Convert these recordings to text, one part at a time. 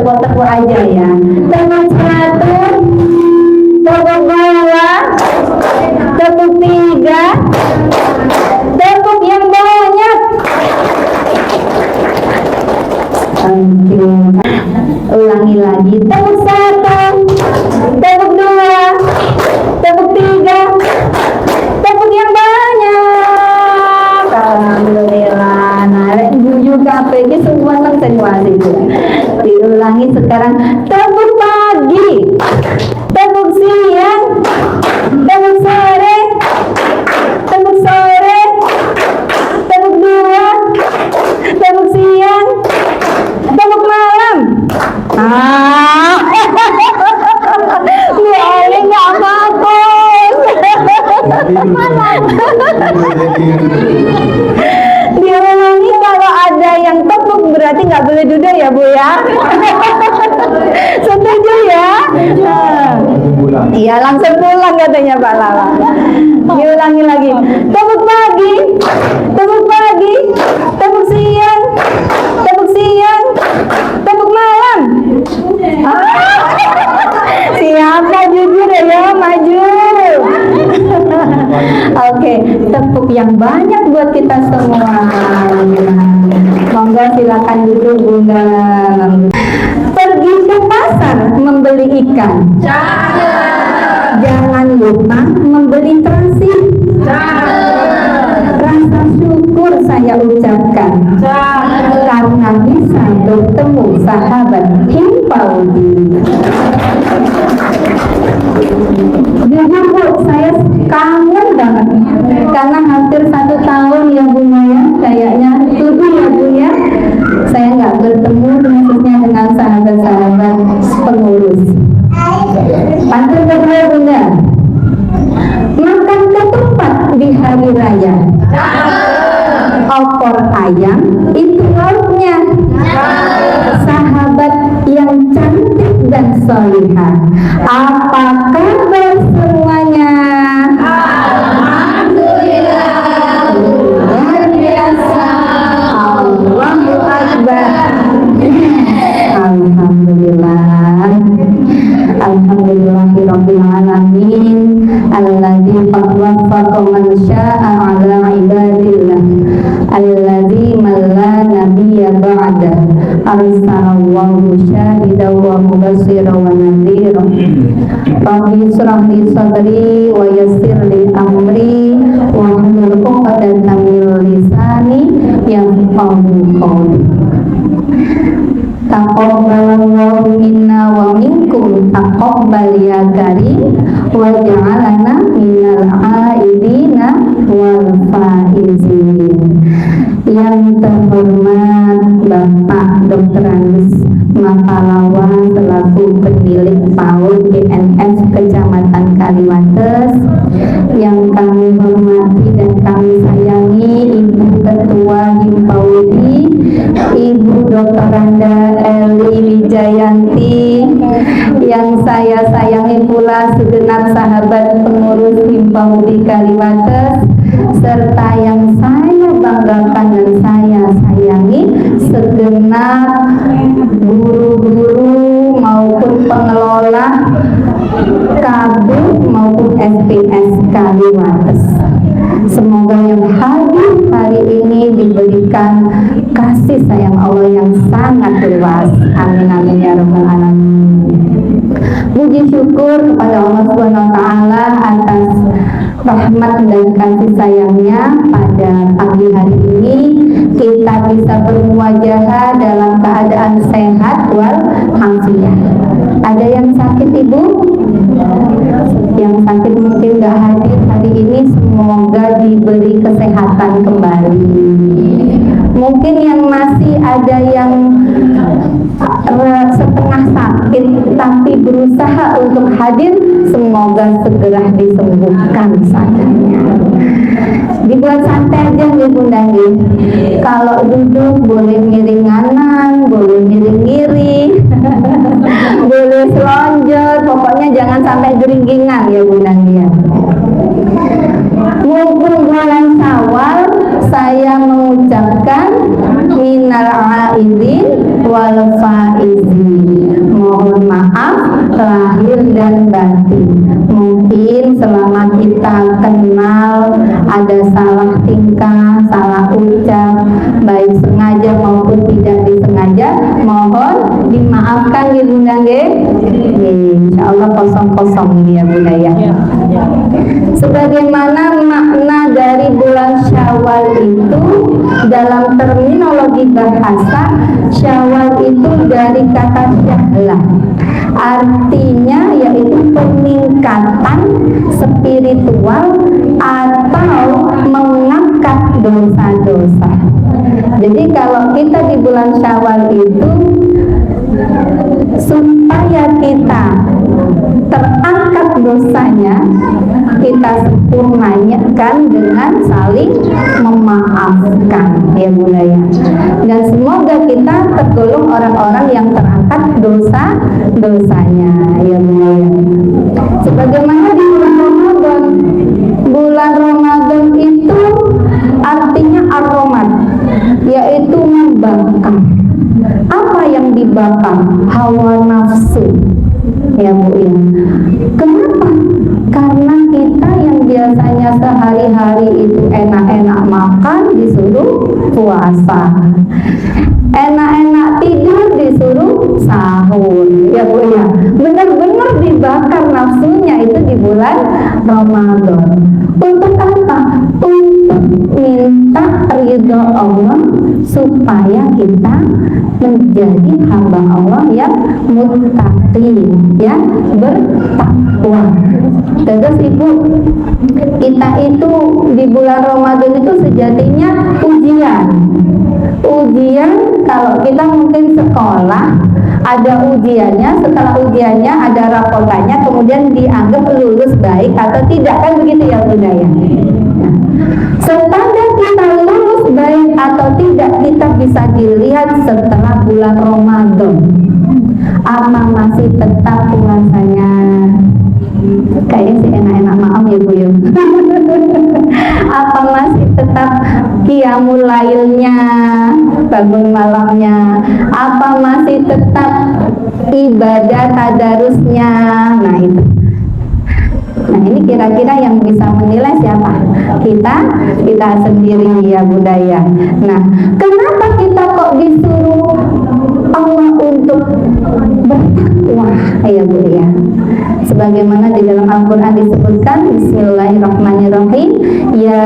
tepuk-tepuk aja ya. Tepuk satu, tepuk dua, tepuk tiga, tepuk yang banyak. Oke, ulangi lagi. Tepuk satu, tepuk dua, tepuk tiga, tepuk yang banyak. Alhamdulillah. Nah, jujur KPG semua konsentrasi itu. Diulangi sekarang. Tepuk pagi, tepuk siang, tepuk sore, tepuk sore, tepuk dua, tepuk siang, tepuk malam. Bu Ali nggak bagus. Diulangi, kalau ada yang tepuk berarti nggak boleh duduk ya Bu ya. Setuju ya? Iya, langsung pulang katanya Pak Lala. Diulangi lagi. Tepuk pagi, tepuk pagi, tepuk siang, tepuk siang, tepuk malam. Siapa jujur ya, maju. Oke, tepuk yang banyak buat kita semua. Monggo silakan duduk Bunda. Pergi ke pasar membeli ikan. Jangan lupa membeli terasi. Rasa syukur saya ucapkan karena bisa bertemu sahabat Kim Paudi. Jujur Bu, saya kangen banget karena hampir 1 tahun ya Bu Maya, kayaknya lebih ya Bu ya, saya nggak bertemu khususnya dengan sahabat-sahabat pengurus. Pantun kedua Bunda, makan ketupat di hari raya, opor ayam itu lauknya. Sahabat yang cantik dan solihah, apa kabar semuanya? Alhamdulillah, luar biasa. Allahu Akbar. Alhamdulillah. Alhamdulillahirabbil alamin alladzi waffaqa man syaa'a ala ibadillah alladzi man la nabiyya ba'da arsalallahu syahidan wa mubashiran wa nadhiran. Rabbi shrah li sadri wa yassir li amri wa hlul 'uqdatam min lisani yafqahu qawli. Taqabbalallahu minna wa minkum taqabbal ya karim wa ja'alana minal aidina wal faizin. Yang terhormat Bapak Dr. Andes Mapalawa selaku pemilik PAUD BNS Kecamatan Kaliwates, yang kami hormati dan kami sayangi Ibu Ketua Himpaudi, Ibu Dr. Randa Eli Wijayanti, yang saya sayangi pula segenap sahabat pengurus Himpaudi Kaliwates, serta yang saya banggakan dan saya sayangi segenap guru-guru maupun pengelola KB maupun SPS Kaliwates. Semoga yang hadir hari ini diberikan kasih sayang Allah yang sangat luas. Amin amin ya rabbal alamin. Puji syukur kepada Allah Subhanahu wa taala atas rahmat dan kasih sayangnya pada pagi hari ini kita bisa bermuajahah dalam keadaan sehat wal afiat. Ada yang sakit Ibu? Yang sakit mungkin nggak hadir hari ini, semoga diberi kesehatan kembali. Mungkin yang masih ada yang setengah sakit tapi berusaha untuk hadir, semoga segera disembuhkan sakitnya. Dibuat santai aja nih Bunda nih. Kalau duduk boleh miring kanan, boleh miring kiri, boleh selonjor, pokoknya jangan sampai jeringgingan ya Bunda nih. Mumpung bulan Syawal, saya mengucapkan minal aidin wal faizin. dan batin. Mungkin selama kita kenal ada salah tingkah, salah ucap, baik sengaja maupun tidak disengaja, mohon dimaafkan ya Bunda nggih. Insya Allah kosong-kosong ini ya Bunda ya. Sebagaimana makna dari bulan Syawal itu dalam terminologi bahasa, Syawal itu dari kata syahlah, artinya yaitu peningkatan spiritual atau mengangkat dosa-dosa. Jadi kalau kita di bulan Syawal itu supaya kita terangkat dosanya, kita sempurnakan dengan saling memaafkan ya Bunda ya. Dan semoga kita tergolong orang-orang yang terangkat dosa-dosanya ya Bunda ya. Sebagaimana di bulan Ramadan, bulan Ramadan itu artinya aromat, yaitu membakar. Apa yang dibakar? Hawa nafsu ya Bu ya. Kenapa? Karena kita yang biasanya sehari-hari itu enak-enak makan disuruh puasa, enak-enak tidur disuruh sahur ya Bu ya. Benar-benar dibakar nafsunya itu di bulan Ramadan. Untuk apa? Untuk minta ridho Allah supaya kita menjadi hamba Allah yang muttaqin, yang bertakwa. Terus Ibu, kita itu di bulan Ramadan itu sejatinya ujian. Ujian kalau kita mungkin sekolah ada ujiannya, setelah ujiannya ada rapotannya, kemudian dianggap lulus baik atau tidak, kan begitu ya Bunda ya. Nah, standar kita lulus baik atau tidak kita bisa dilihat setelah bulan Ramadan. Apa masih tetap puasanya? Kayaknya sih enak-enak, maaf ya Bu ya. Apa masih tetap qiyamul lailnya, bangun malamnya? Apa masih tetap ibadah tadarusnya? Nah itu. Nah ini kira-kira yang bisa menilai siapa? Kita sendiri ya Bunda ya. Nah kenapa kita kok disuruh Allah untuk bertakwa ya Bu ya? Sebagaimana di dalam Al-Quran disebutkan, Bismillahirrahmanirrahim, ya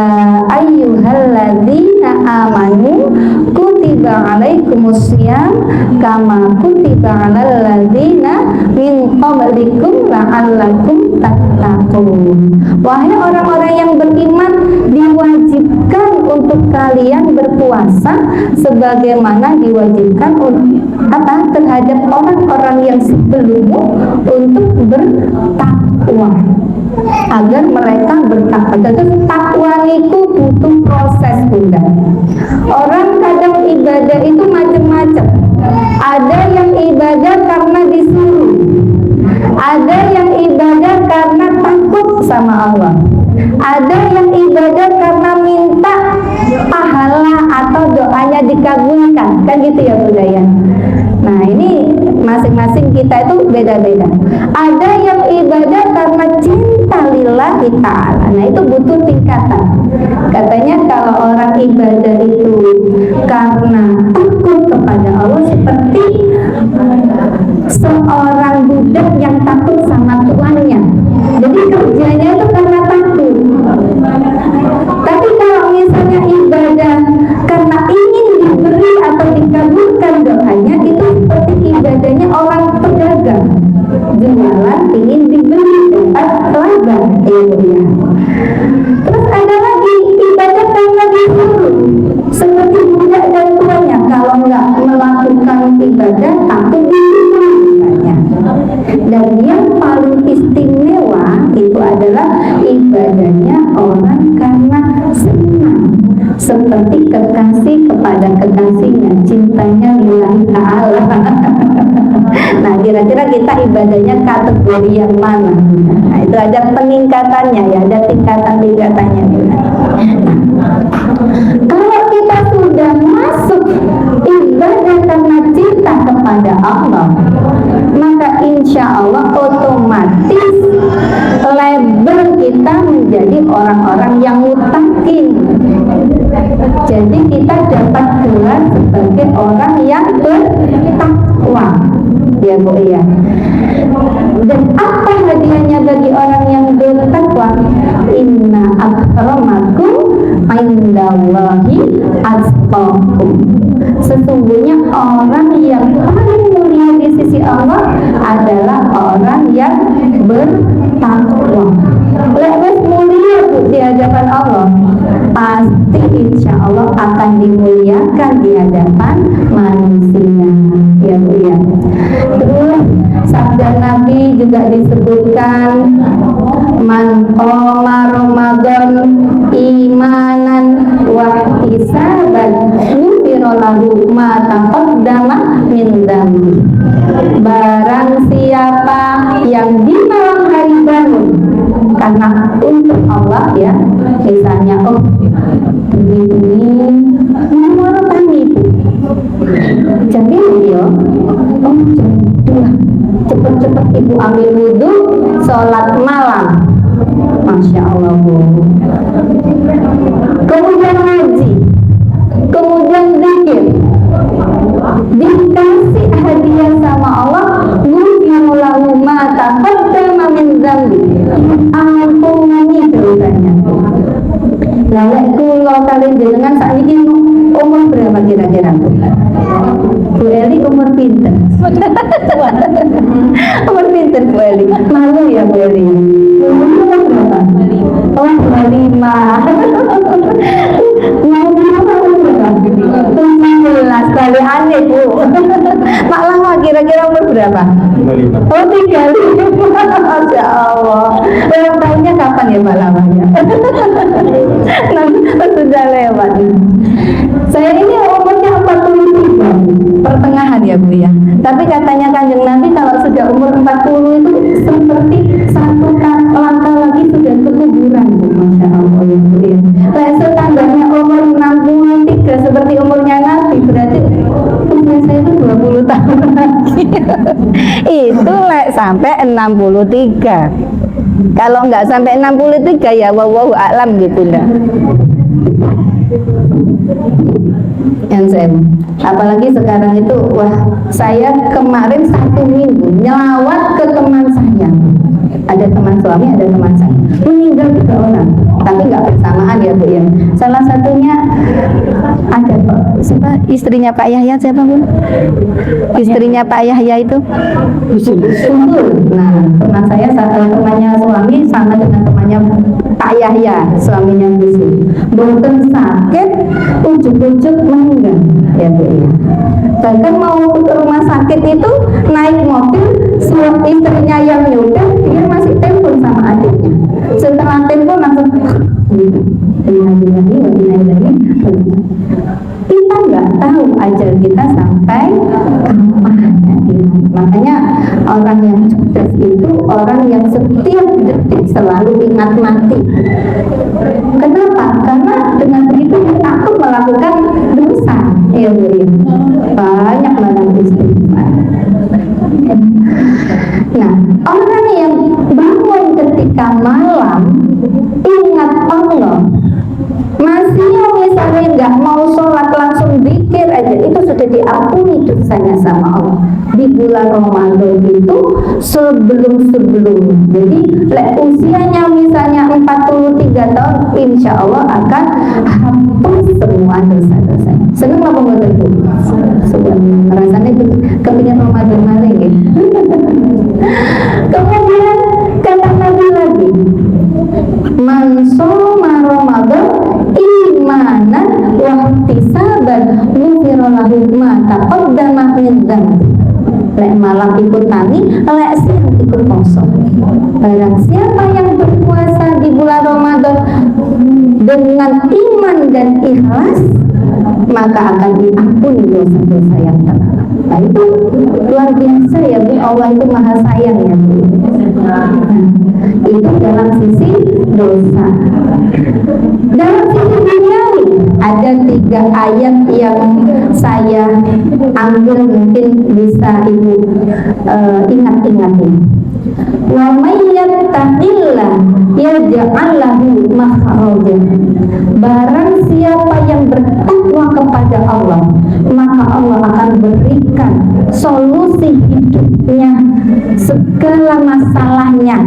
ayyuhalladzina amanu kutiba alaikumussyam kama kutiba alal ladzina min qablikum la'allakum tattaqun. Wahai orang-orang yang beriman, diwajibkan untuk kalian berpuasa sebagaimana diwajibkan apa terhadap orang-orang yang sebelummu untuk bertakwa, agar mereka bertakwa. Terus takwa itu butuh proses Bunda. Orang kadang ibadah itu macam-macam. Ada yang ibadah karena disuruh, ada yang ibadah karena takut sama Allah, ada yang ibadah karena minta pahala atau doanya dikabulkan, kan gitu ya Bunda ya. Nah ini masing-masing kita itu beda-beda. Ada yang ibadah karena cinta lillahi ta'ala. Nah itu butuh tingkatan. Katanya kalau orang ibadah itu karena takut kepada Allah, seperti seorang budak yang takut sama tuannya. Jadi kerjanya itu karena takut. Tapi kalau misalnya ibadah karena ingin diberi atau dikabulkan doanya, itu seperti ibadahnya orang pedagang, jualan ingin dibeli dapat laba ya. Terus ada lagi ibadah karena disuruh, seperti budak dan tuannya, kalau nggak melakukan ibadah takut disuruh misalnya. Dan yang paling istimewa itu adalah ibadahnya orang karena senang, seperti kekasih kepada kekasihnya, cintanya lillahi ta'ala. Nah kira-kira kita ibadahnya kategori yang mana? Nah itu ada peningkatannya ya, ada tingkatan-tingkatannya. Kalau kita sudah masuk ibadah karena cinta kepada Allah, maka insya Allah otomatis dapat gelar sebagai orang yang bertakwa, ya Bu ya. Dan apa hadiahnya bagi orang yang bertakwa? Inna akramakum indallahi atqakum. Sesungguhnya orang yang paling mulia di sisi Allah adalah orang yang bertakwa. Lewat mulia Bu di hadapan Allah, pasti insya Allah akan dimuliakan di hadapan manusia, ya Bu ya. Terus sabda Nabi juga disebutkan, man qama Ramadan imanan wa ihtisaban ghufira lahu ma taqaddama min dzambi. Barang siapa yang di malam hari bangun karena untuk Allah, ya, misalnya ini nomor kami jadi ya, jam 2 cepet-cepet ibu ambil wudhu, sholat malam, Masya Allah Bu. Kemudian ngaji, kemudian zikir, dikasih hadiah sama Allah, ghufira ma taqaddama min dzambi, ampuni dosanya. Lalu kula kali jenengan sakniki umur berapa kira-kira Bu? Bu Eli umur pinten? Umur pinten Bu Eli? Malu ya Bu Eli? Umur berapa? Oh 25. Mau berapa? 17 kali aneh Bu. Mak lama kira-kira umur berapa? 55. Oh 35. Masya Allah. Ulang tahunnya kapan ya Mbak lamanya? Sudah lewat. Saya ini umurnya 43, pertengahan ya Bu ya. Tapi katanya Kanjeng Nabi kalau sudah umur 40 itu seperti satu langkah lagi sudah ke kuburan Bu. Masya Allah ya Bu ya. Setambahnya umur 63 seperti umurnya Nabi, berarti umur saya itu 20 tahun lagi. Itu sampai 63. Kalau nggak sampai 63 ya wallahu a'lam gitu dah. Yang saya, apalagi sekarang itu, wah, saya kemarin 1 minggu nyelawat ke teman saya. Ada teman suami, ada teman saya, meninggal 3 orang, tapi nggak bersamaan ya Bu ya. Salah satunya ada siapa, istrinya Pak Yahya, siapa Bu? Istrinya Pak Yahya itu Sungguh. Nah, teman saya, temannya suami sama dengan temannya Pak Yahya, suaminya Gusi. Boten sakit, ujuk-ujuk meninggal ya Bu ya. Bahkan mau ke rumah sakit itu naik mobil, istrinya yang nyudah, dia masih telepon sama adiknya. Setelah telepon langsung kita nggak tahu ajal kita sampai kapan. Makanya orang yang cerdas itu orang yang setiap detik selalu ingat mati. Kenapa? Karena dengan begitu dia takut melakukan dosa. Ya, banyak banget istighfar. Nah, orang yang bangun ketika malam ingat Allah, masih misalnya nggak mau sholat langsung zikir aja, itu sudah diampuni dosanya sama Allah. Di bulan Ramadan itu sebelum-sebelumnya. Jadi usianya misalnya 43 tahun, insya Allah akan hapus semua dosa-dosanya. Seneng apa enggak itu? Seneng. Rasanya itu kepingin Ramadan maling ya. Kemudian kata Nabi lagi, man shoma Ramadan imanan wa ihtisaban ghufira lahu ma taqaddama min dzambi. Lek malam ikut tani, lek siang ikut poso. Barang siapa yang berpuasa di bulan Ramadan dengan iman dan ikhlas, maka akan diampuni dosa-dosa yang telah. Nah, itu luar biasa ya Bu, Allah itu maha sayang ya Bu. Nah, itu dalam sisi dosa. Dalam sisi duniawi ada 3 ayat yang saya ambil, mungkin bisa Ibu ingat-ingat ini. Wa may yattaqillah yaj'al lahu makhraja. Barang siapa yang bertakwa kepada Allah, maka Allah akan berikan solusi hidupnya, segala masalahnya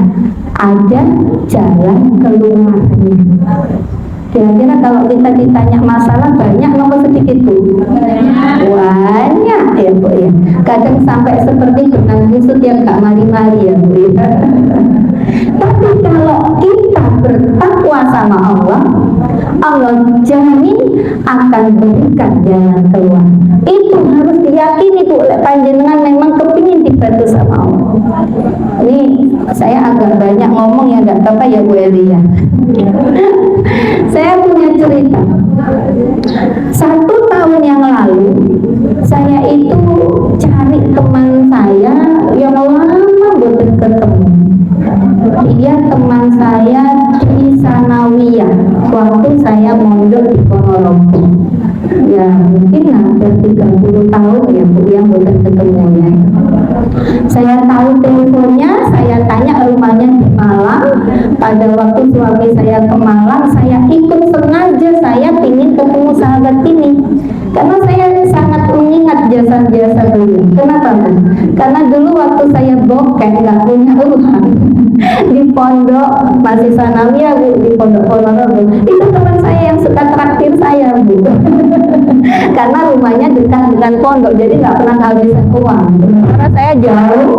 ada jalan keluarnya. Kira-kira kalau kita ditanya masalah banyak atau sedikit Bu? Banyak ya Bu ya. Kadang sampai seperti benang kusut yang gak mari-mari ya Bu ya. Tapi kalau kita bertakwa sama Allah, Allah jamin akan berikan jalan keluar. Itu harus diyakini Bu oleh panjenengan memang kepingin dibantu sama Allah. Ini saya agak banyak ngomong ya, gak apa-apa ya Bu Eli ya. Saya punya cerita. 1 tahun yang lalu saya itu cari teman saya yang lama belum ketemu. Dia teman saya di Sanawiyah waktu saya mondok di Ponorogo. Ya mungkin hampir 30 tahun ya Bu yang belum ketemunya. Saya tahu teleponnya, saya tanya rumahnya di Malang. Pada waktu suami saya ke Malang, saya ikut sengaja, saya ingin ketemu sahabat ini karena saya sangat mengingat jasa-jasa dulu. Kenapa Bu? Karena dulu waktu saya bokeh nggak punya uang di pondok masih Sanawiyah Bu, di pondok Ponorogo, itu teman saya yang suka traktir saya Bu. Karena rumahnya dekat dengan pondok, jadi nggak pernah kehabisan uang. Karena saya jauh,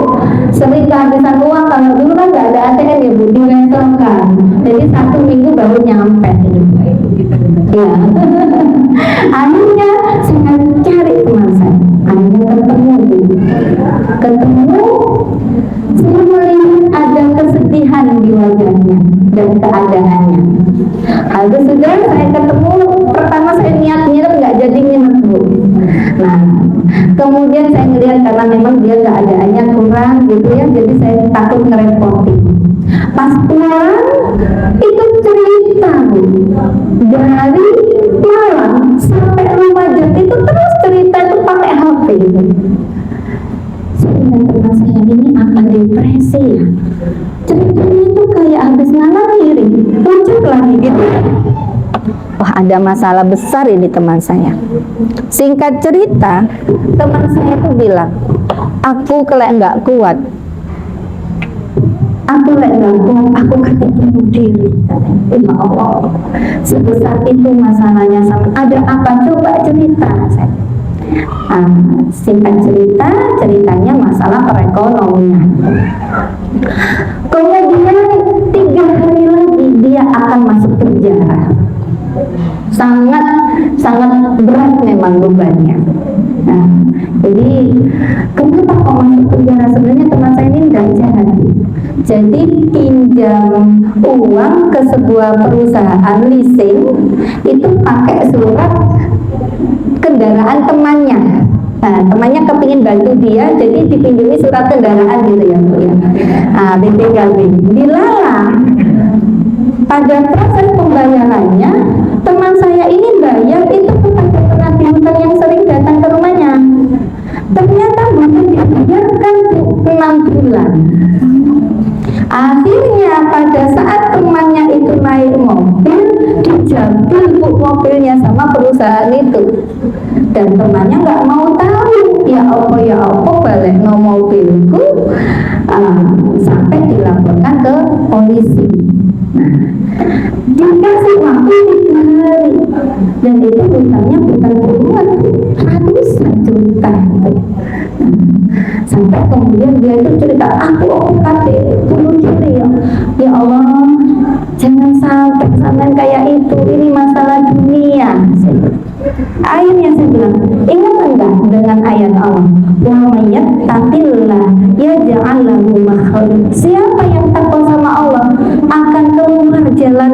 sering kehabisan uang. Kalau dulu kan nggak ada ATM ya Bu, direntalkan. Jadi 1 minggu baru nyampe. Ya. Akhirnya saya cari teman saya. Akhirnya ketemu Bu. Ketemu, saya melihat ada kesedihan di wajahnya dan keadaannya. Habis sudah saya ketemu, pertama saya niat-niat nggak jadi minat Bu. Nah, kemudian saya ngelihat karena memang dia keadaannya kurang gitu ya, jadi saya takut ngerepotin. Pas pulang itu cerita Bu, dari Malang sampai Lumajang itu terus cerita itu pakai HP. Saya teman saya ini akan depresi ya. Ceritanya itu kayak habis ngalir, pucuk lagi gitu. Wah, ada masalah besar ini teman saya. Singkat cerita, teman saya itu bilang, aku kalau nggak kuat, aku ketik bunuh diri. Ya Allah, sebesar itu masalahnya. Ada apa? Coba cerita. Singkat cerita, ceritanya masalah perekonomian. Kemudian 3 hari lagi dia akan masuk penjara. Sangat berat memang bebannya. Nah, jadi kenapa kok masuk penjara? Sebenarnya teman saya ini tidak jahat. Jadi pinjam uang ke sebuah perusahaan leasing itu pakai surat kendaraan temannya. Nah, temannya kepingin bantu dia, jadi dipinjami surat kendaraan gitu ya Bu ya. BPKB dilalah. Pada proses pembayarannya, teman saya ini bayar itu kepada penagih hutang yang sering datang ke rumahnya. Ternyata belum dibayarkan 6 bulan. Akhirnya pada saat temannya itu naik mobil, dijabil Bu mobilnya sama perusahaan itu. Dan temannya nggak mau tahu. Ya apa balik no mobilku, sampai dilaporkan ke polisi. Dikasih waktu 3 hari, dan itu hutangnya bukan puluhan, ratusan juta gitu. Sampai kemudian dia itu cerita, aku bunuh diri ya Allah, jangan sampai kayak itu, ini masalah dunia. Akhirnya saya bilang, ingat enggak dengan ayat Allah, wa may yattaqillah yaj'al lahu makhraja. Siapa yang takwa sama Allah akan keluar jalan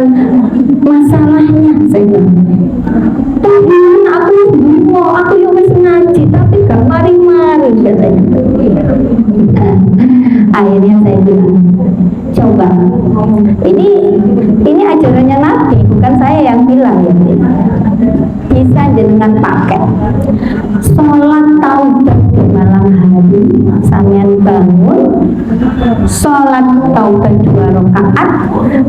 masalahnya. Saya bilang, gimana aku bingung, aku yang wis ngaji tapi gak mari-mari katanya. Akhirnya saya bilang, coba, ini ajarannya Nabi, bukan saya yang bilang ya. Bisa jenengan pakai sholat taubat di malam hari, sampean bangun sholat taubat 2 rakaat,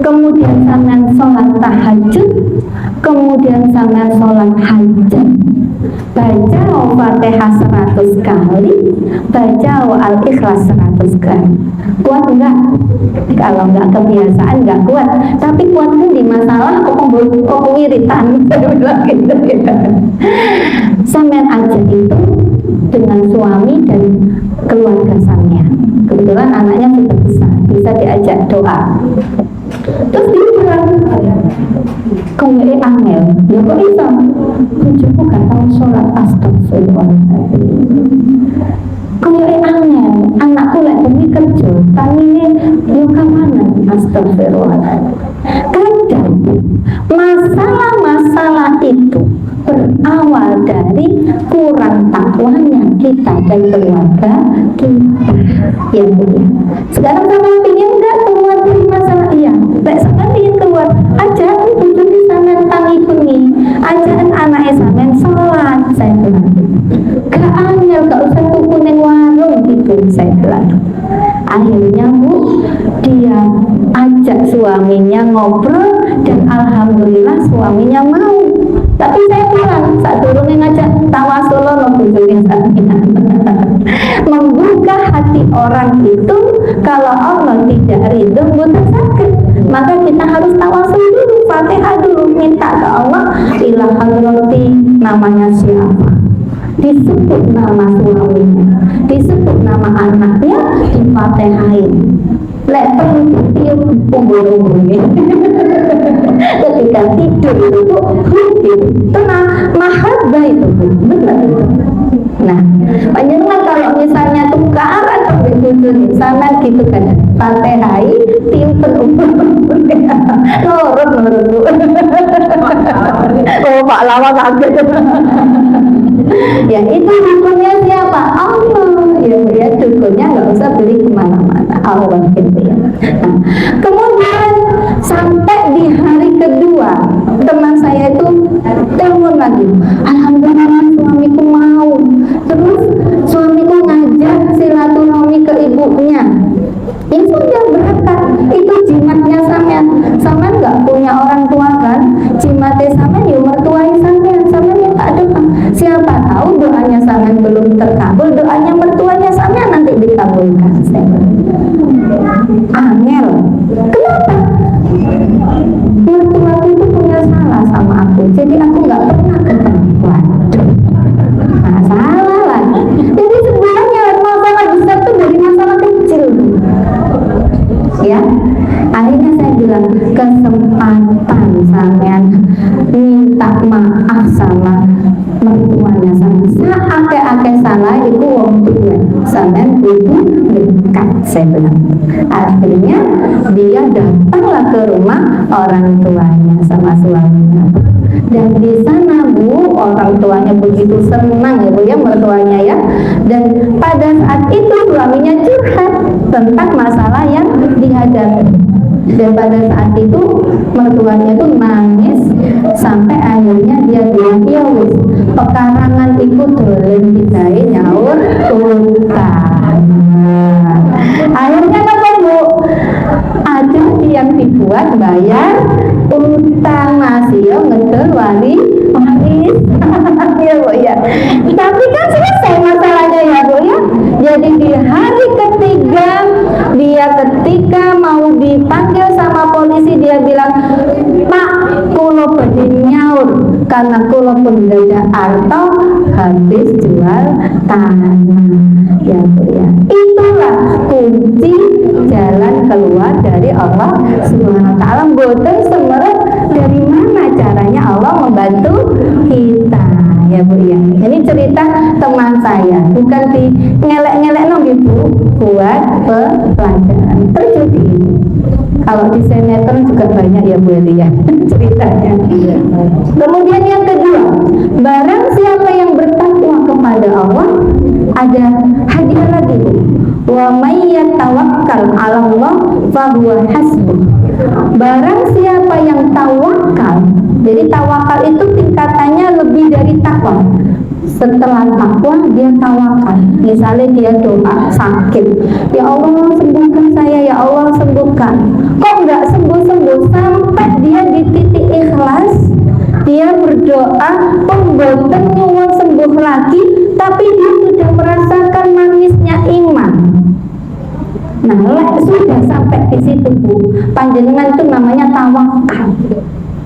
kemudian sampean sholat tahajud, kemudian sampean sholat hajat, baca Al-Fatihah 100 kali, baca Al-Ikhlas 100 kali. Kuat enggak? Kalau enggak kebiasaan enggak kuat, tapi kuatnya di masalah wiritan. Sampean aja itu dengan suami dan keluarga sampean. Kebetulan anaknya sudah besar, bisa diajak doa. Terus dia bilang, kayak angel, ya kok bisa? Bujuku gak tahu sholat, astagfirullahaladzim. Kayak angel, anakku lagi demi kerja, tanginya yuk kemana? Astagfirullahaladzim. Kadang masalah-masalah itu berawal dari kurang takwanya kita dan keluarga kita, ya Bu. Sekarang sama ingin nggak keluar dari masalah? Iya. Baik, sama ingin keluar aja butuh di sana tangi bengi, ajaan anak sampean sholat, saya bilang. Gak angel, gak usah tuku neng warung gitu, saya bilang. Akhirnya Bu, dia ajak suaminya ngobrol dan alhamdulillah suaminya mau. Tapi saya bilang, saat turunnya ngajak tawasul no bujurin samina. Membuka hati orang itu, kalau Allah tidak ridho bukan sakit, maka kita harus tawasul dulu, Fatihah dulu, minta ke Allah. Ila hadrati, namanya siapa? Disebut nama suaminya, disebut nama anaknya, difatihain. Lek perlu tiup umbul-umbulnya. Ketika tidur itu tenang, mahabbah itu benar itu. Nah, panjenengan kalau misalnya tukaran sampai bujur sana gitu kan, fatihai tiup umbul-umbulnya. Nurut Bu. Oh Pak Lama kaget. Ya itu dukunnya siapa? Allah. Ya dukunnya nggak usah beli kemana-mana, Allah gitu ya. Nah, kemudian sampai di hari kedua teman saya itu telepon lagi, alhamdulillah suamiku mau. Terus suamiku ngajak silaturahmi ke ibunya. Ya sudah berangkat, itu jimatnya sampean nggak punya orang tua kan, jimatnya sampean ya mertuanya sampean minta doa. Siapa tahu doanya sampean belum terkabul, doanya mertuanya sampean nanti dikabulkan. Angel, kenapa? Mertuaku itu punya salah sama aku, jadi aku nggak pernah ketemu. Waduh, masalah lagi. Jadi sebenarnya masalah besar tuh dari masalah kecil. Ya, akhirnya saya bilang kesempatan sampean minta maaf sama mertuanya sampean. Ake-ake salah itu wong tua sampean kudu dekat, saya bilang. Akhirnya dia datanglah ke rumah orang tuanya sama suaminya. Dan di sana Bu, orang tuanya begitu senang ya Bu ya, mertuanya ya. Dan pada saat itu suaminya curhat tentang masalah yang dihadapi. Dan pada saat itu mertuanya itu nangis sampai akhirnya dia bilang, ya wis pekarangan itu dolen digawe nyaur utang. Akhirnya apa Bu? Ada yang dibuat bayar utang, masih ya ngedol waris. Ya Bu ya. Tapi kan selesai masalahnya ya Bu ya. Jadi di hari ketiga dia ketika mau dipanggil sama polisi, dia bilang, Pak, kulo badhe nyaur karena kulo pun gada arto habis jual tanah. Ya Bu ya. Itulah kunci jalan keluar dari Allah Subhanahu wa taala. Boten semerep dari mana caranya Allah membantu kita. Ya Bu ya. Ini cerita teman saya, bukan di ngelek-ngelek Bu, buat pelajaran. Terjadi ini. Kalau di sinetron juga banyak ya Bu ya ceritanya. Kemudian yang kedua, barang siapa yang bertakwa kepada Allah, ada hadiah lagi Bu. Wa may yatawakkal 'ala Allah fa huwa hasbuh. Barang siapa yang tawakal, jadi tawakal itu tingkatannya lebih dari takwa. Setelah takwa dia tawakal. Misalnya dia doa sakit, ya Allah sembuhkan saya ya Allah sembuhkan. Kok nggak sembuh-sembuh, sampai dia di titik ikhlas, dia berdoa pemboten nyuwun sembuh lagi, tapi dia sudah merasakan manisnya iman. Nah, sudah sampai di situ Bu, panjenengan itu namanya tawakal,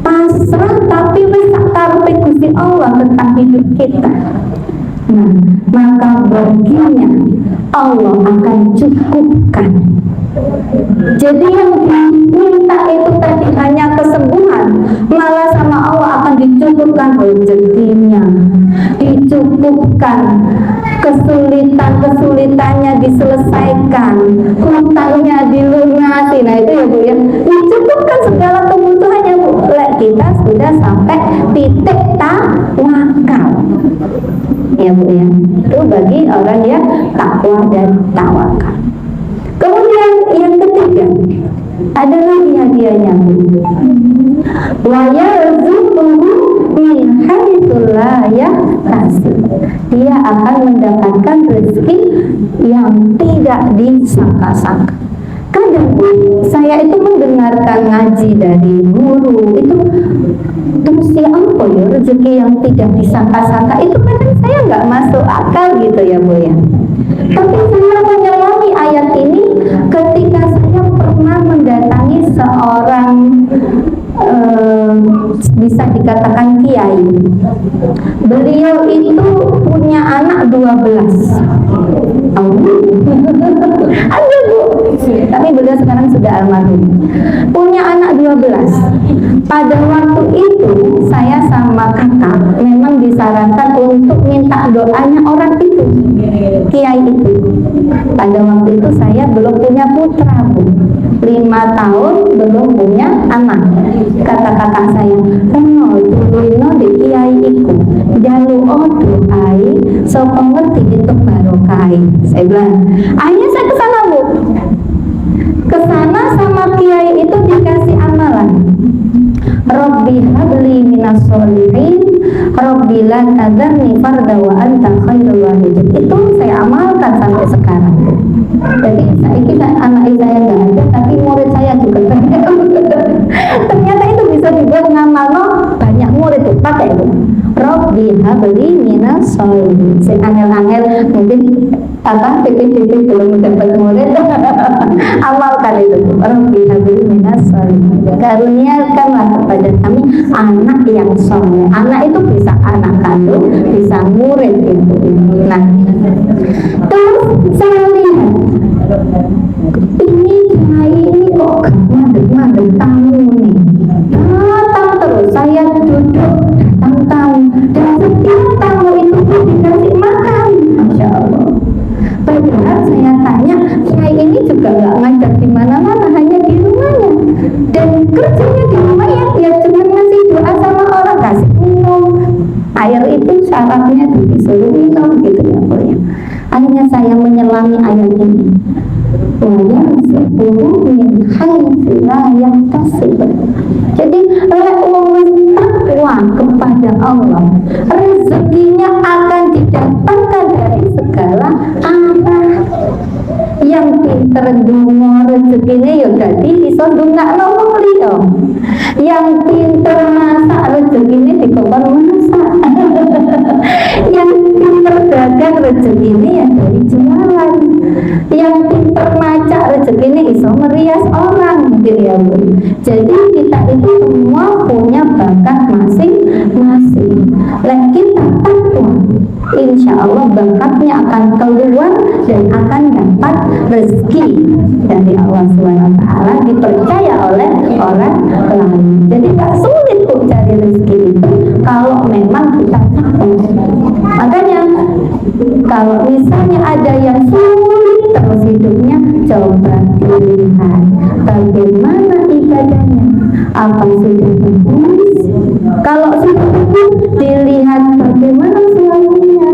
pasrah tapi wis sak karepe Gusti Allah tentang hidup kita. Nah, maka baginya Allah akan cukupkan. Jadi yang diminta itu tadi hanya kesembuhan, malah sama Allah akan dicukupkan rezekinya, dicukupkan kesulitannya diselesaikan, hutangnya dilunasi. Nah itu ya Bu ya, dicukupkan segala kebutuhannya Bu. Kita sudah sampai titik tawakal ya Bu ya. Itu bagi orang yang takwa dan tawakal. Kemudian yang ketiga ada lagi hadiahnya Bu. Wa yarzuquhu min haitsu la yahtasib. Dia akan mendapatkan rezeki yang tidak disangka-sangka. Kadang Bu, saya itu mendengarkan ngaji dari guru itu, terus ya apa ya rezeki yang tidak disangka-sangka itu kadang saya nggak masuk akal gitu ya Bu ya. Tapi saya menyelami ayat ini ketika saya pernah mendatangi seorang bisa dikatakan kiai. Beliau itu punya anak 12. Ada Bu, tapi beliau sekarang sudah almarhum. Punya anak 12. Pada waktu itu saya sama kakak memang disarankan untuk minta doanya orang itu, kiai itu. Pada waktu itu saya belum punya putra Bu, 5 tahun belum punya anak. Kata kakak saya, "Reno duluino di kiai iku jalu doai sapa ngerti itu barokah." Saya bilang, akhirnya saya ke sana Bu. Ke sana sama kiai itu dikasih amalan. Rabbi habli minas solihin, Rabbi la tadzarni farda wa anta khairul waridin. Itu saya amalkan sampai sekarang. Jadi anak saya nggak ada, tapi murid saya juga ternyata itu bisa dibuat ngamalno banyak murid tuh pakai itu. Rabbi habli minas solihin. Sing angel-angel mungkin PPDB belum mendapat murid, amalkan itu. Rabbi habli minas solihin. Karuniakanlah kepada kami anak yang soleh. Anak itu bisa anak kandung, bisa murid gitu. Nah, terus saya lihat ini kok madeg-madeg tamu nih, datang terus. Saya duduk, datang tamu, dan setiap tamu itu dikasih makan, Masya Allah. Padahal saya tanya, kiai ini juga nggak ngajar di mana-mana, hanya di rumahnya, dan kerjanya di rumahnya ya cuma ngasih doa sama orang, kasih minum air, itu syaratnya disuruh minum gitu ya Bu ya. Akhirnya saya menyelami ayat ini, jadi takwa kepada Allah, rezekinya akan didapatkan dari segala arah. Yang pinter dungo rezekinya ya jadi iso ndongakno wong liya. Yang pinter masak rezekinya dikongkon masak. Yang pinter dagang rezekinya ya dari jualan. Yang pinter macak rezekinya iso merias orang gitu ya Bu. Jadi kita itu semua punya bakat masing-masing. Lah kita takwa, insya Allah bakatnya akan keluar dan akan dapat rezeki dari Allah SWT, dipercaya oleh orang lain. Jadi tak sulit kok cari rezeki itu kalau memang kita takwa. Makanya kalau misalnya ada yang sulit terus hidupnya, coba dilihat bagaimana ibadahnya, apa sudah bagus. Kalau sudah bagus, dilihat bagaimana suaminya.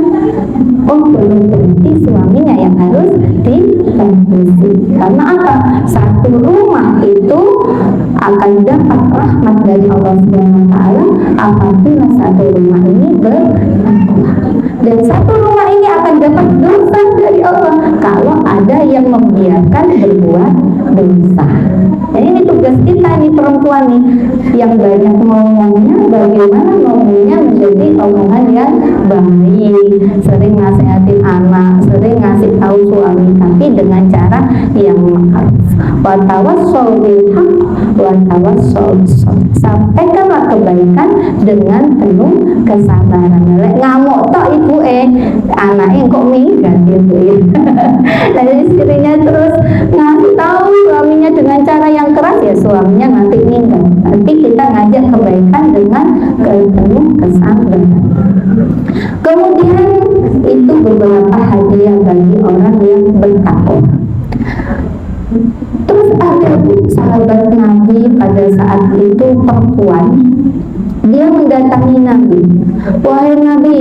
Oh, belum, berarti suaminya yang harus dibagusi. Karena apa? Satu rumah itu akan dapat rahmat dari Allah SWT apabila satu rumah ini bertakwa, dan satu rumah ini akan dapat dosa dari Allah kalau ada yang membiarkan berbuat dosa. Jadi ini tugas kita nih perempuan nih, yang banyak ngomongnya, bagaimana ngomongnya menjadi omongan yang baik, sering nasihatin anak, sering ngasih tahu suami, tapi dengan cara yang ma'ruf. Wa tawassau bil haqq wa tawassau bis sabr. Sampaikanlah kebaikan dengan penuh kesabaran. Lek ngamuk tok ibu anaknya kok minggat ibu ya. Dan istrinya terus ngasih tahu suaminya dengan cara yang keras, ya suaminya nanti minggat. Tapi kita ngajak kebaikan dengan penuh kesabaran. Kemudian itu beberapa hadiah bagi orang yang bertakwa. Terus ada sahabat Nabi pada saat itu perempuan, dia mendatangi Nabi, wahai Nabi,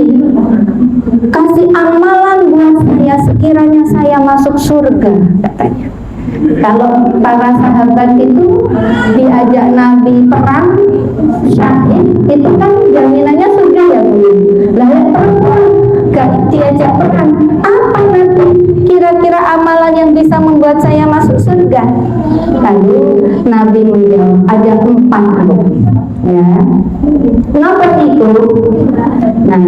kasih amalan buat saya sekiranya saya masuk surga, katanya. Kalau para sahabat itu diajak Nabi perang syahid, itu kan jaminannya surga ya Bu. Lalu perempuan gak diajak perang, apa nanti kira-kira amalan yang bisa membuat saya masuk surga? Lalu Nabi menjawab, ada 4 Bu. Ya, kenapa itu? Nah,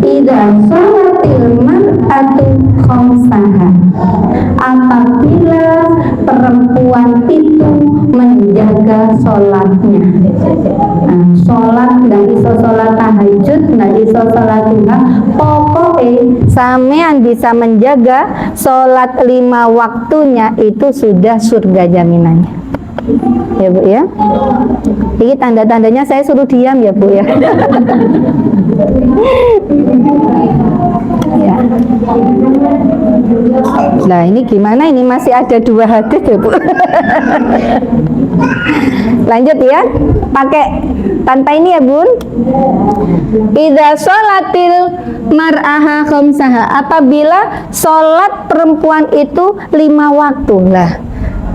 idza sholatil mar'atu khamsaha, apabila perempuan itu menjaga sholatnya. Nah, sholat nggak iso sholat tahajud, nggak iso sholat duha, pokoknya sampean bisa menjaga sholat 5 waktunya, itu sudah surga jaminannya. Ya Bu ya. Ini tanda-tandanya saya suruh diam ya Bu ya. Ya. Nah ini gimana, ini masih ada 2 hadis ya Bu. Lanjut ya, pakai tanpa ini ya Bun. Idza sholatil mar'aha khamsaha, apabila sholat perempuan itu 5 waktu. Lah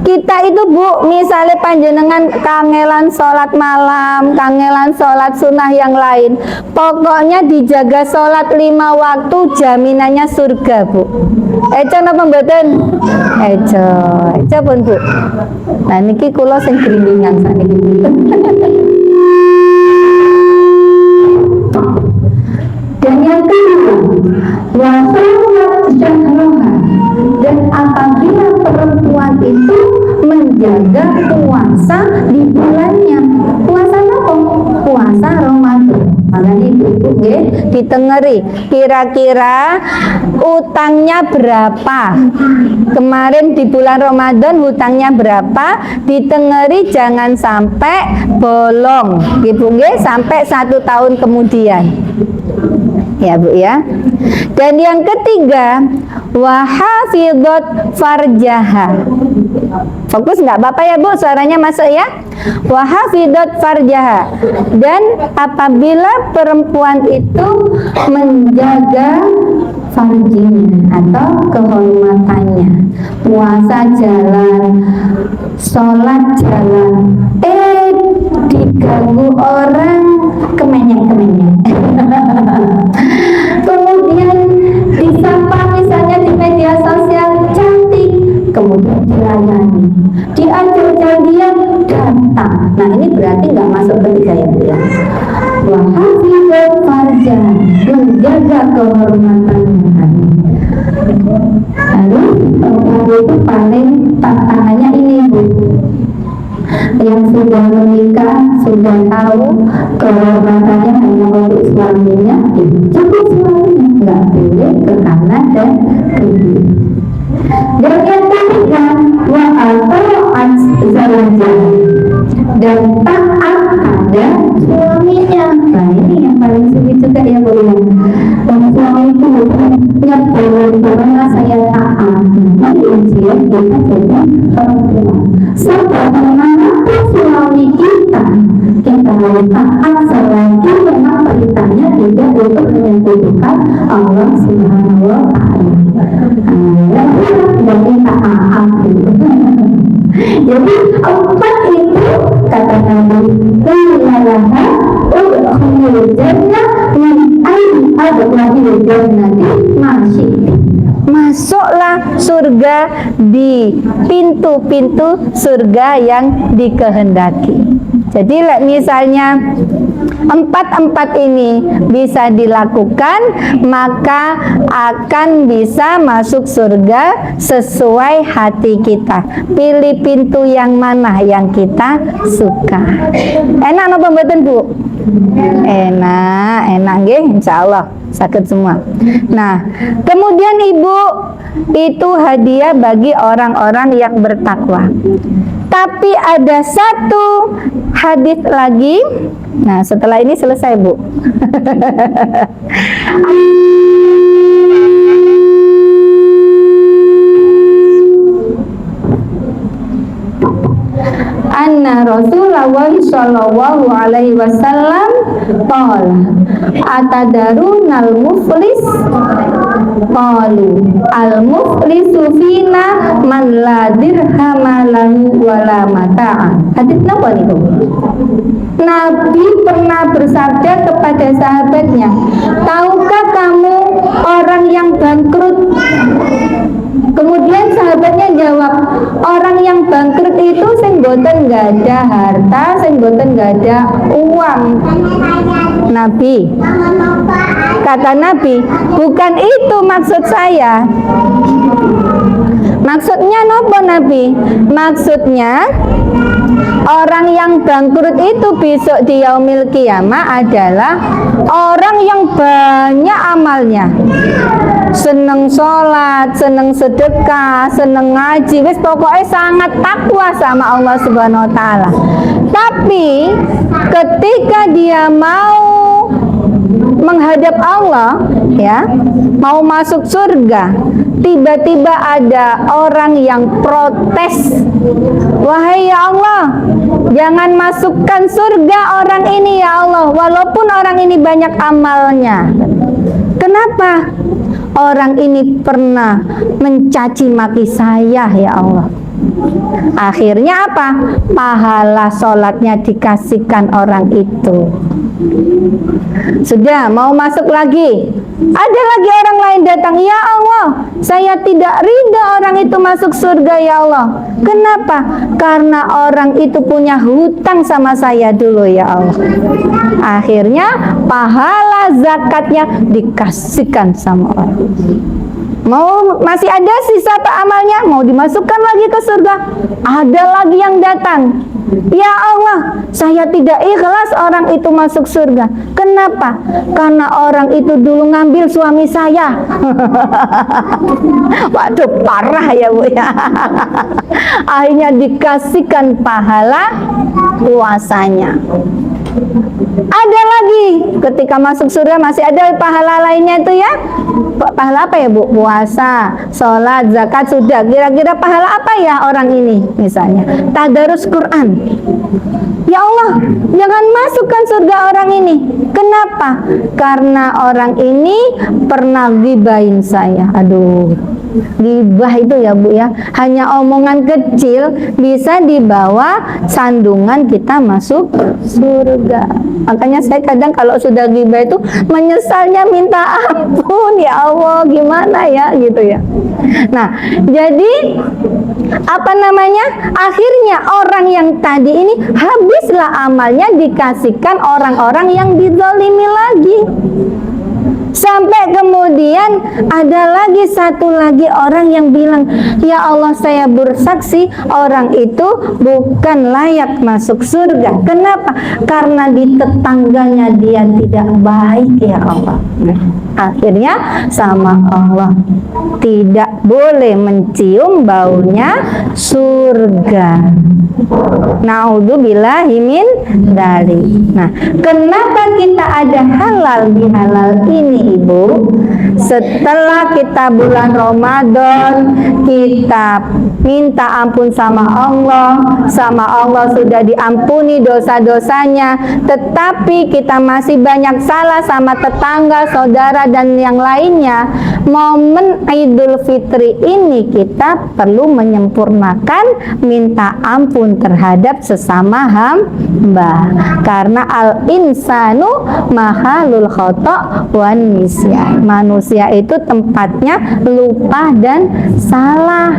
kita itu Bu, misalnya panjenengan kangelan sholat malam, kangelan sholat sunnah yang lain, pokoknya dijaga sholat 5 waktu, jaminannya surga Bu. Eco apa mboten? Eco pun Bu. Nah niki kula sing gringingan sakniki. Dan yang kedua, wa sholat syahroha, dan apabila perempuan itu menjaga puasa di bulannya. Puasa apa? Puasa Ramadan. Makanya ibu-ibu ditengeri kira-kira utangnya berapa. Kemarin di bulan Ramadan hutangnya berapa, ditengeri jangan sampai bolong. Ibu sampai 1 tahun kemudian. Ya Bu ya. Dan yang ketiga, wahafidot farjaha. Fokus nggak Bapak ya Bu, suaranya masuk ya. Wahafidot farjaha, dan apabila perempuan itu menjaga farjinya atau kehormatannya, puasa jalan, sholat jalan, diganggu orang kemenyek-kemenyek. Kemudian disapa misalnya di media sosial cantik, kemudian dilayani, diajak janjian datang. Nah ini berarti nggak masuk ketiga ya Bu ya. Wahafidot farja, menjaga kehormatannya. Lalu perempuan itu paling tantangannya ini Bu, yang sudah menikah sudah tahu kehormatannya hanya untuk suaminya, cukup suaminya, nggak boleh ke kanan dan ke kiri. Dan yang ketiga, wa'ata'at zawajah, dan taat pada suaminya. Nah ini yang paling sulit juga ya Bu ya. Suami itu nyebelin karena saya taat. Ini ujian kita jadi perempuan. Sebagaimana suami kita harus taat selagi memang perintahnya tidak untuk menyebutkan Allah Subhanahu wa Ta'ala. Jadi taat. Jadi 4 itu kata Nabi, "Lalaha udkhulul jannah min ayyi abwabil jannati masuklah surga di pintu-pintu surga yang dikehendaki. Jadi misalnya empat ini bisa dilakukan, maka akan bisa masuk surga sesuai hati kita. Pilih pintu yang mana yang kita suka. Enak napa mboten, Bu? Enak nggih, insyaallah sakit semua. Nah, kemudian Ibu, itu hadiah bagi orang-orang yang bertakwa. Tapi ada satu hadis lagi. Nah, setelah ini selesai, Bu. Anna Rasulullah sallallahu alaihi wasallam qala atadarunal muflis qalu al muflisu fina man la dirhama lahu wala mata'a. Hadis napa niku? Nabi pernah bersabda kepada sahabatnya, tahukah kamu orang yang bangkrut? Kemudian sahabatnya jawab, orang yang bangkrut itu sing boten gak ada harta, sing boten gak ada uang. Nabi, kata Nabi, bukan itu maksud saya. Maksudnya nopo Nabi? Maksudnya orang yang bangkrut itu besok di yaumil qiyamah adalah orang yang banyak amalnya, seneng sholat, seneng sedekah, seneng ngaji, wis pokoknya sangat takwa sama Allah Subhanahu wa taala. Tapi ketika dia mau menghadap Allah, ya, mau masuk surga, tiba-tiba ada orang yang protes, wahai ya Allah, jangan masukkan surga orang ini ya Allah, walaupun orang ini banyak amalnya. Kenapa? Orang ini pernah mencaci maki saya ya Allah. Akhirnya apa? Pahala sholatnya dikasihkan orang itu. Sudah mau masuk lagi, ada lagi orang lain datang, ya Allah, saya tidak ridha orang itu masuk surga ya Allah. Kenapa? Karena orang itu punya hutang sama saya dulu ya Allah. Akhirnya pahala zakatnya dikasihkan sama orang. Mau masih ada sisa amalnya, mau dimasukkan lagi ke surga, ada lagi yang datang, ya Allah, saya tidak ikhlas orang itu masuk surga. Kenapa? Karena orang itu dulu ngambil suami saya. Waduh, parah ya Bu ya. Akhirnya dikasihkan pahala puasanya. Ada lagi, ketika masuk surga masih ada pahala lainnya itu ya. Pahala apa ya Bu? Puasa, sholat, zakat, sudah. Kira-kira pahala apa ya orang ini? Misalnya tadarus Quran. Ya Allah, jangan masukkan surga orang ini. Kenapa? Karena orang ini pernah ghibahin saya. Aduh, ghibah itu ya Bu ya, hanya omongan kecil bisa dibawa sandungan kita masuk surga. Makanya saya kadang kalau sudah ghibah itu menyesalnya minta ampun, ya Allah, gimana ya gitu ya. Nah, jadi apa namanya? Akhirnya orang yang tadi ini habislah amalnya, dikasihkan orang-orang yang dizalimi lagi. Sampai kemudian ada lagi satu lagi orang yang bilang, ya Allah, saya bersaksi orang itu bukan layak masuk surga. Kenapa? Karena di tetangganya dia tidak baik ya Allah. Akhirnya sama Allah tidak boleh mencium baunya surga. Naudzubillahi min dzalik. Nah, kenapa kita ada halal bihalal ini Ibu? Setelah kita bulan Ramadan, kita minta ampun sama Allah sudah diampuni dosa-dosanya, tetapi kita masih banyak salah sama tetangga, saudara dan yang lainnya, momen Idul Fitri ini kita perlu menyempurnakan minta ampun terhadap sesama hamba, karena al insanu mahalul khata' wan nisyan. Manusia itu tempatnya lupa dan salah.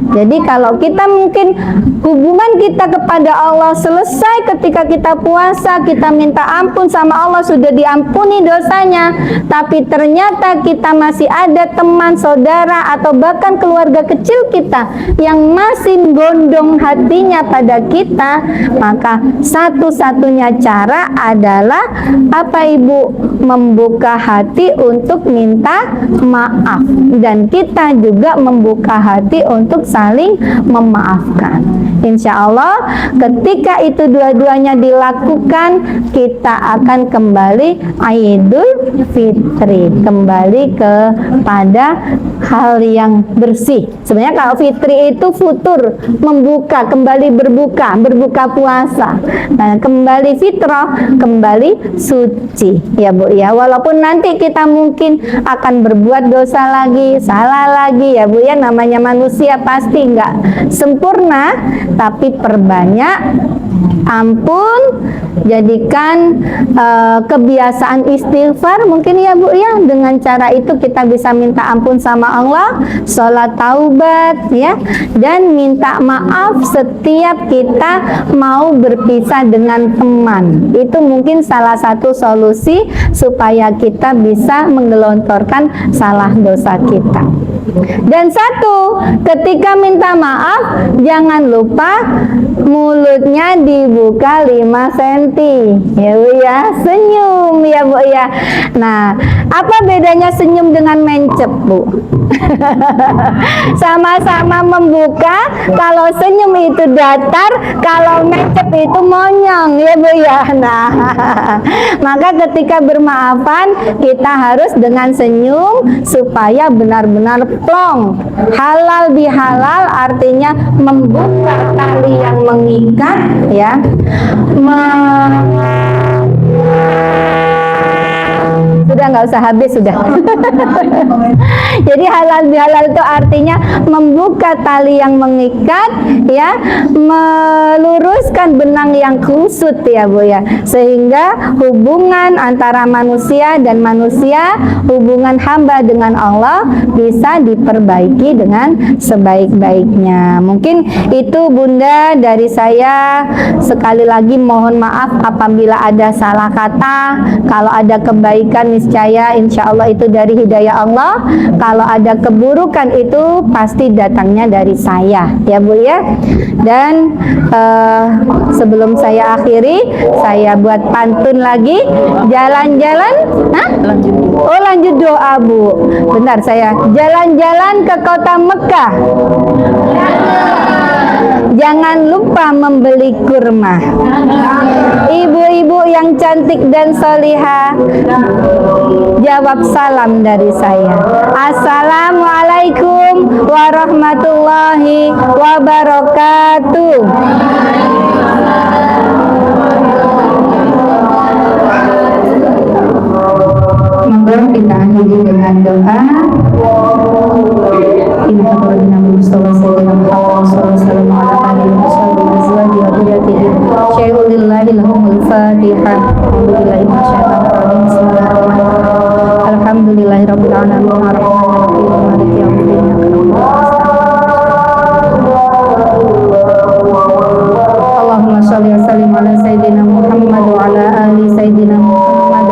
Jadi kalau kita mungkin hubungan kita kepada Allah selesai ketika kita puasa, kita minta ampun sama Allah, sudah diampuni dosanya, tapi ternyata kita masih ada teman, saudara, atau bahkan keluarga kecil kita yang masih gondong hatinya pada kita, maka satu-satunya cara adalah apa Ibu? Membuka hati untuk minta maaf, dan kita juga membuka hati untuk saling memaafkan. Insya Allah ketika itu dua-duanya dilakukan, kita akan kembali Idul Fitri, kembali kepada hal yang bersih. Sebenarnya kalau Fitri itu futur, membuka, kembali berbuka puasa. Nah, kembali fitrah, kembali suci ya Bu ya. Walaupun nanti kita mungkin akan berbuat dosa lagi, salah lagi ya Bu ya, namanya manusia pasti nggak sempurna, tapi perbanyak ampun, jadikan kebiasaan istighfar mungkin ya Bu ya. Dengan cara itu kita bisa minta ampun sama Allah, sholat taubat ya, dan minta maaf setiap kita mau berpisah dengan teman. Itu mungkin salah satu solusi supaya kita bisa menggelontorkan salah dosa kita. Dan satu, ketika minta maaf jangan lupa mulutnya dibuka 5 cm ya Bu ya, senyum ya Bu ya. Nah, apa bedanya senyum dengan mencep Bu? Sama-sama membuka, kalau senyum itu datar, kalau mencep itu monyong ya Bu ya. Nah, maka ketika bermaafan kita harus dengan senyum supaya benar-benar plong. Halal bihalal artinya membuka tali yang mengikat ya. Sudah nggak usah habis sudah. Jadi halal bihalal itu artinya membuka tali yang mengikat ya, meluruskan benang yang kusut ya Bu ya, sehingga hubungan antara manusia dan manusia, hubungan hamba dengan Allah bisa diperbaiki dengan sebaik-baiknya. Mungkin itu Bunda dari saya. Sekali lagi mohon maaf apabila ada salah kata. Kalau ada kebaikan niscaya insya Allah itu dari hidayah Allah. Kalau ada keburukan itu pasti datangnya dari saya ya Bu ya. Dan sebelum saya akhiri, saya buat pantun lagi. Jalan-jalan, lanjut doa Bu. Bentar, saya jalan-jalan ke kota Mekah, jangan lupa membeli kurma. Ibu-ibu yang cantik dan solihah, jawab salam dari saya. Assalamualaikum warahmatullahi wabarakatuh. Monggo kita akhiri dengan doa. Alhamdulillahirabbil alamin arrahmanirrahim maliki yaumiddin. Allahumma shalli wa sallim ala sayyidina Muhammad wa ala ali sayyidina Muhammad.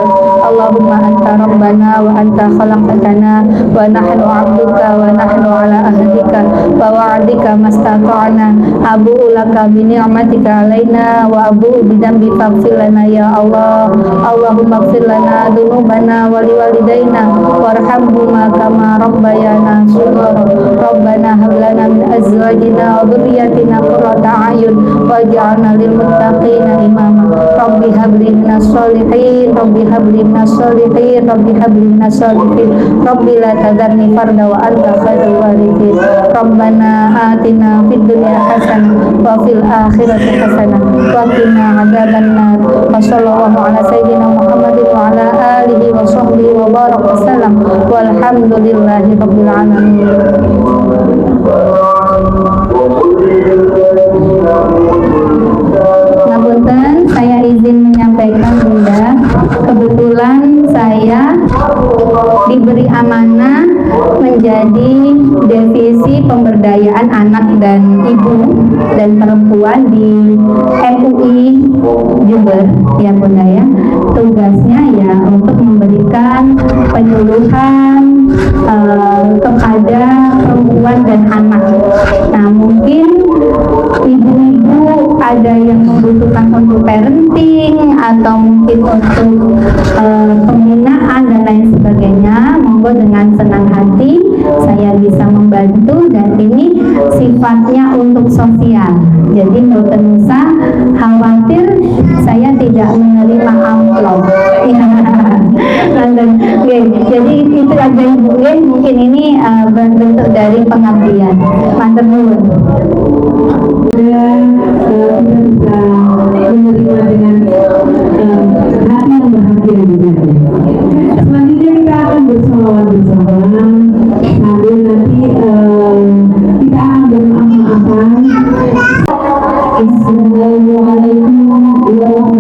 Allahumma anta rabbana wa anta khalaqtana wa nahnu 'abduka wa nahnu ala ahdika wa wa'dika mastata'na abu'u laka bi ni'matika alaina wa abu'u bi dhanbi faghfir lana ya Allah. Allahumma ighfir lana dzunubana wa liwalidayna warhamhuma kama rabbayana shighara. Rabbana hab lana min azwajina wa dhurriyyatina qurrata a'yun waj'alna lil muttaqina imama. Rabbi hab li minas sholihin, Rabbi hab li minas sholihin, Rabbi hab li minas sholihin, Rabbi la tadharni farda wa anta khairul warithin. Rabbana Rabbana atina fid dunya hasanah wa fil akhirati hasanah wa qina adzabannar. Wa sallallahu ala sayyidina Muhammadin wa ala alihi wa sahbihi wa baraka wasallam. Walhamdulillahi rabbil alamin. Ngapunten, saya izin menyampaikan Bunda, kebetulan saya diberi amanah menjadi divisi pemberdayaan anak dan ibu dan perempuan di MUI Jember, ya Bunda ya. Tugasnya ya untuk memberikan penyuluhan kepada perempuan dan anak. Nah, mungkin ibu-ibu ada yang membutuhkan untuk parenting atau mungkin untuk pembinaan dan lain sebagainya, monggo dengan senang hati saya bisa membantu, dan ini sifatnya untuk sosial. Jadi mboten usah khawatir saya tidak menerima amplop. Jadi itu aja Ibu, mungkin ini bentuk dari pengabdian. Matur nuwun. Dan kita bisa menerima dengan hati yang bahagia juga. Selanjutnya kita akan bersolawat bersama sambil nanti kita akan bermaaf-maafan. Assalamualaikum warahmatullahi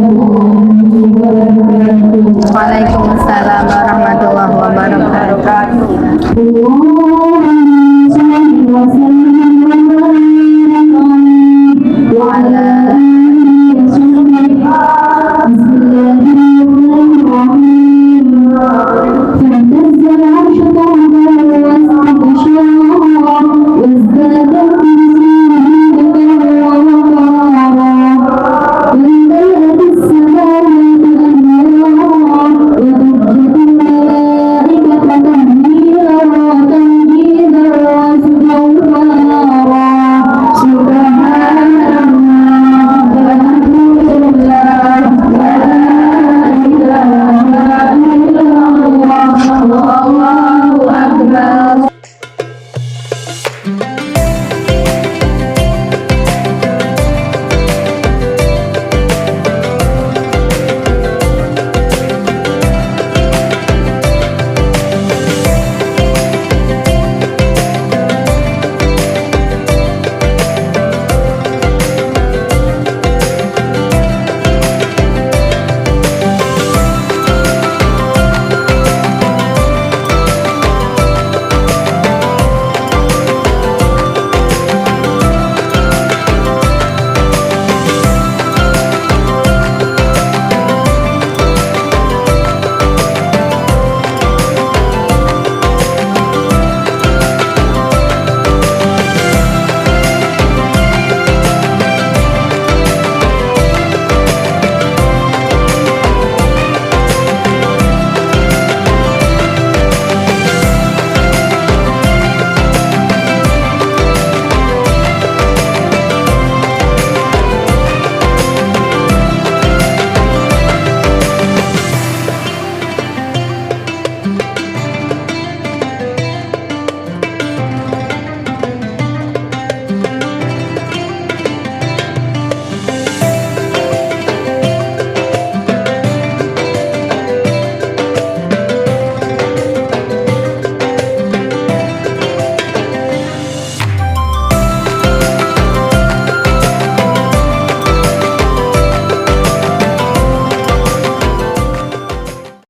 wabarakatuh. Waalaikumsalam warahmatullahi wabarakatuh.